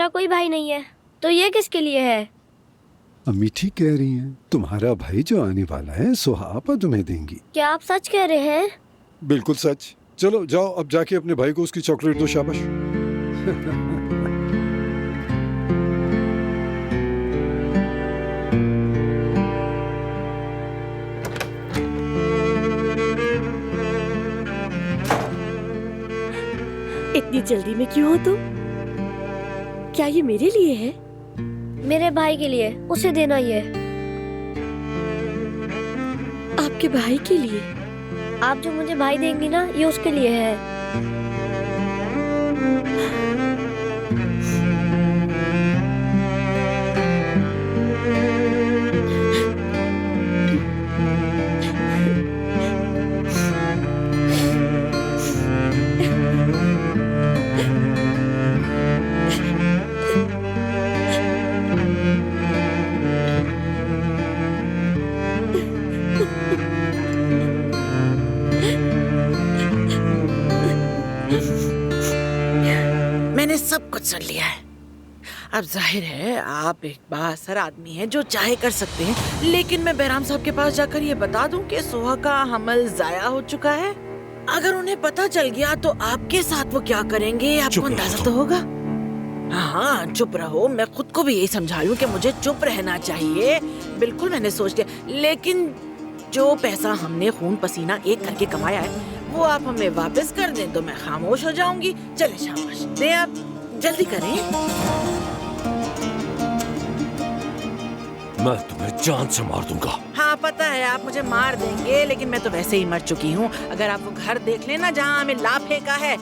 मेरा कोई भाई नहीं है, तो ये किसके लिए है? अम्मी ठीक कह रही हैं। तुम्हारा भाई जो आने वाला है सुहा आपा तुम्हें देंगी। क्या आप सच कह रहे हैं? बिल्कुल सच। चलो जाओ अब जाके अपने भाई को उसकी चॉकलेट दो। शाबाश। इतनी जल्दी में क्यों हो तुम? क्या ये मेरे लिए है? मेरे भाई के लिए, उसे देना ये। आपके भाई के लिए? आप जो मुझे भाई देंगी ना, ये उसके लिए है। मैंने सब कुछ सुन लिया है। अब जाहिर है आप एक बासर आदमी हैं जो चाहे कर सकते हैं, लेकिन मैं बहराम साहब के पास जाकर ये बता दूं कि सुहा का हमल जाया हो चुका है। अगर उन्हें पता चल गया तो आपके साथ वो क्या करेंगे आपको अंदाजा तो होगा। हाँ चुप रहो, मैं खुद को भी यही समझा रही हूँ कि मुझे चुप रहना चाहिए। बिल्कुल मैंने सोच लिया, लेकिन जो पैसा हमने खून पसीना एक करके कमाया है वो आप हमें वापस कर दें तो मैं खामोश हो जाऊंगी। चले शाबाश दें, आप जल्दी करें। मैं तुम्हें जान से मार दूंगा। हाँ पता है आप मुझे मार देंगे, लेकिन मैं तो वैसे ही मर चुकी हूँ। अगर आप वो घर देख लेना जहाँ हमें ला फेंका है,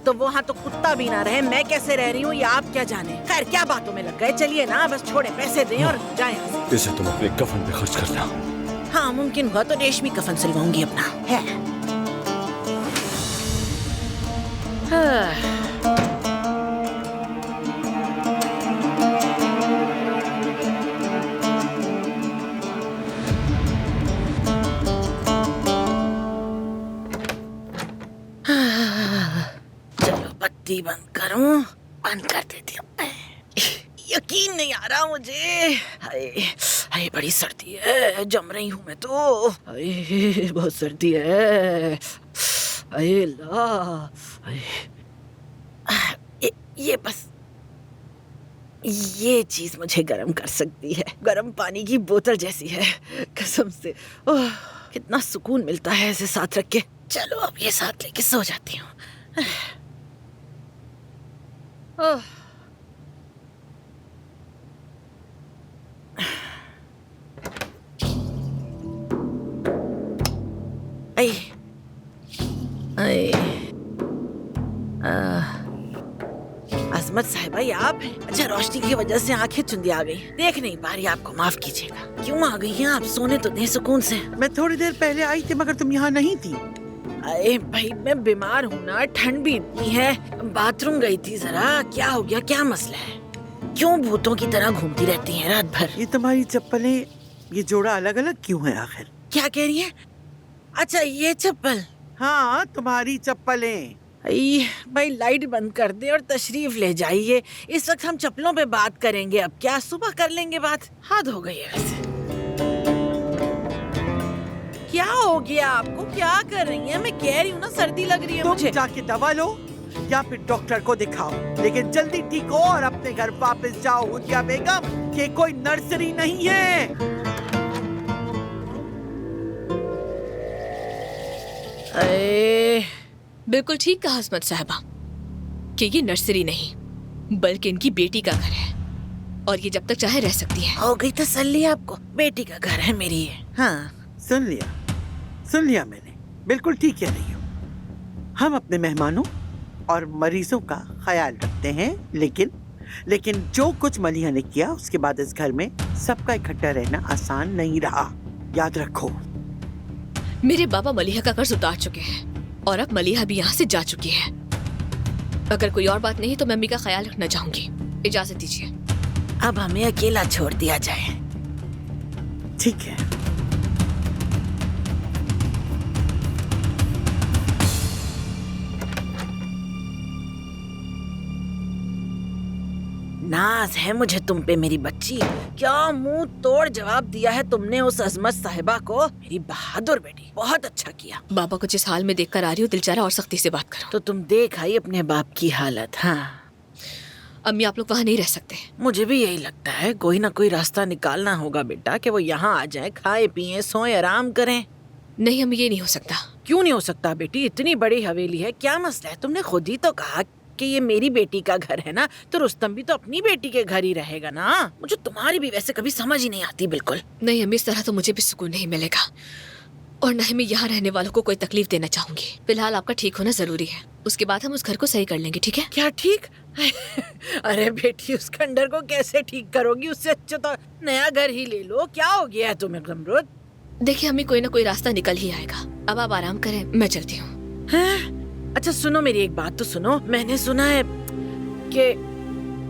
तो वहाँ तो कुत्ता भी ना रहे। मैं कैसे रह रही हूँ ये आप क्या जाने। खैर क्या बातों में लग गए, चलिए ना बस छोड़े, पैसे दें और जाएं यहाँ से। इसे तुम अपने कफन पे खर्च करना। हाँ मुमकिन हुआ तो रेशमी कफन सिलवाऊंगी अपना है। हाँ। चलो बत्ती बंद करूं, बंद कर देती हूँ। यकीन नहीं आ रहा मुझे। हाय हाय बड़ी सर्दी है, जम रही हूँ मैं तो। हाय बहुत सर्दी है। हाय ला हाय। ये बस ये चीज मुझे गर्म कर सकती है। गर्म पानी की बोतल जैसी है कसम से। ओह कितना सुकून मिलता है इसे साथ रख के। चलो अब ये साथ लेके सो जाती हूँ। ओह आई आई अजमत साहिबा ये आप हैं? अच्छा रोशनी की वजह से आंखें चुंदी आ गई, देख नहीं पा रही। आपको माफ कीजिएगा। क्यों आ गई हैं आप? सोने तो दें सुकून से। मैं थोड़ी देर पहले आई थी मगर तुम यहाँ नहीं थी। अरे भाई मैं बीमार हूँ ना, ठंड भी इतनी है। बाथरूम गई थी जरा। क्या हो गया, क्या मसला है? क्यों भूतों की तरह घूमती रहती हैं रात भर? ये तुम्हारी चप्पलें, ये जोड़ा अलग अलग क्यों है आखिर? क्या कह रही है? अच्छा ये चप्पल? हाँ तुम्हारी चप्पलें। भाई लाइट बंद कर दे और तशरीफ ले जाइए। इस वक्त हम चप्पलों पे बात करेंगे। अब क्या सुबह कर लेंगे बात। हद हो गई है वैसे। क्या हो गया आपको? क्या कर रही हैं? मैं कह रही हूँ ना सर्दी लग रही है तुम मुझे। जाके दवा लो या फिर डॉक्टर को दिखाओ, लेकिन जल्दी ठीक हो और अपने घर वापस जाओ। हुदिया बेगम के कोई नर्सरी नहीं है। अरे बिल्कुल ठीक कहा हस्मत साहबा कि ये नर्सरी नहीं बल्कि इनकी बेटी का घर है और ये जब तक चाहे रह सकती है। हो गई तसल्ली आपको? बेटी का घर है मेरी ये। हाँ सुन लिया मैंने। बिल्कुल ठीक कह रही हो। हम अपने मेहमानों और मरीजों का ख्याल रखते हैं, लेकिन जो कुछ मलिहा ने किया उसके बाद इस घर में सबका इकट्ठा रहना आसान नहीं रहा। याद रखो। मेरे बाबा मलिहा का कर्ज उतार चुके हैं और अब मलिहा भी यहाँ से जा चुकी है। अगर कोई और बात नहीं तो मैं अम्मी का ख्याल रखना चाहूंगी। इजाजत दीजिए। अब हमें अकेला छोड़ दिया जाए। ठीक है। नाज है मुझे तुम पे मेरी बच्ची। क्या मुंह तोड़ जवाब दिया है तुमने उस अजमत साहिबा को। मेरी बहादुर बेटी, बहुत अच्छा किया। बाबा को जिस हाल में देखकर आ रही हो, दिलचारा और सख्ती से बात करो। तो तुम देख आई अपने बाप की हालत। हाँ, अम्मी आप लोग वहाँ नहीं रह सकते। मुझे भी यही लगता है। कोई ना कोई रास्ता निकालना होगा बेटा कि वो यहाँ आ जाए, खाए पिए सोए आराम करें। नहीं अम्मी, ये नहीं हो सकता। क्यों नहीं हो सकता बेटी? इतनी बड़ी हवेली है, क्या मसला है? तुमने खुद ही तो कहा कि ये मेरी बेटी का घर है ना, तो रुस्तम भी तो अपनी बेटी के घर ही रहेगा ना। मुझे तुम्हारी भी वैसे कभी समझ ही नहीं आती बिल्कुल। नहीं अम्मी, इस तरह तो मुझे भी सुकून नहीं मिलेगा, और न ही मैं यहाँ रहने वालों को कोई तकलीफ देना चाहूंगी। फिलहाल आपका ठीक होना जरूरी है, उसके बाद हम उस घर को सही कर लेंगे, ठीक है? क्या ठीक? अरे बेटी, उस खंडर को कैसे ठीक करोगी? उससे अच्छा तो नया घर ही ले लो। क्या हो गया है तुम्हें ज़मरुद? देखिए अम्मी, कोई ना कोई रास्ता निकल ही आएगा। अब आप आराम करें, मैं चलती हूँ। अच्छा सुनो, मेरी एक बात तो सुनो। मैंने सुना है कि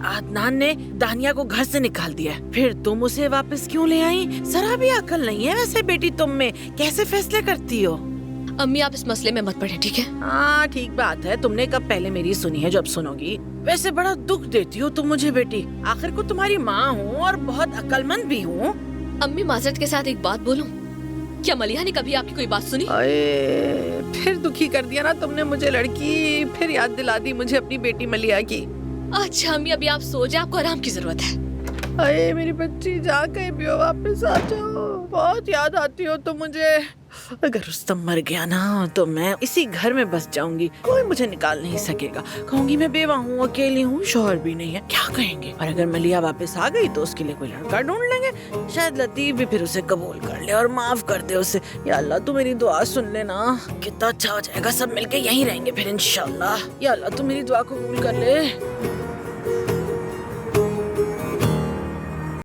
अदनान ने दानिया को घर से निकाल दिया है, फिर तुम उसे वापस क्यों ले आई? जरा भी अकल नहीं है वैसे बेटी तुम में, कैसे फैसले करती हो? अम्मी आप इस मसले में मत पड़े, ठीक है? हाँ ठीक बात है, तुमने कब पहले मेरी सुनी है जो अब सुनोगी। वैसे बड़ा दुख देती हो तुम मुझे बेटी। आखिर को तुम्हारी माँ हूँ और बहुत अक्लमंद भी हूँ। अम्मी माजरत के साथ एक बात बोलूं, क्या मलिहा ने कभी आपकी कोई बात सुनी? अरे फिर दुखी कर दिया ना तुमने मुझे लड़की, फिर याद दिला दी मुझे अपनी बेटी मलिया की। अच्छा अम्मी, अभी आप सो जाए, आपको आराम की जरूरत है। अरे मेरी बच्ची, जा कहीं भी हो वापस आ जाओ, बहुत याद आती हो तुम मुझे। अगर रुस्तम मर गया ना तो मैं इसी घर में बस जाऊंगी, कोई मुझे निकाल नहीं सकेगा। कहूंगी मैं बेवा हूँ, अकेली हूँ, शौहर भी नहीं है, क्या कहेंगे? और अगर मलिया वापस आ गई तो उसके लिए कोई लड़का ढूंढ लेंगे, शायद लतीफ भी फिर उसे कबूल कर ले और माफ कर दे उसे। या अल्लाह तू मेरी दुआ सुन लेना, कितना अच्छा हो जाएगा, सब मिलके यहीं रहेंगे फिर इंशाल्लाह। या अल्लाह तू मेरी दुआ को कबूल कर ले।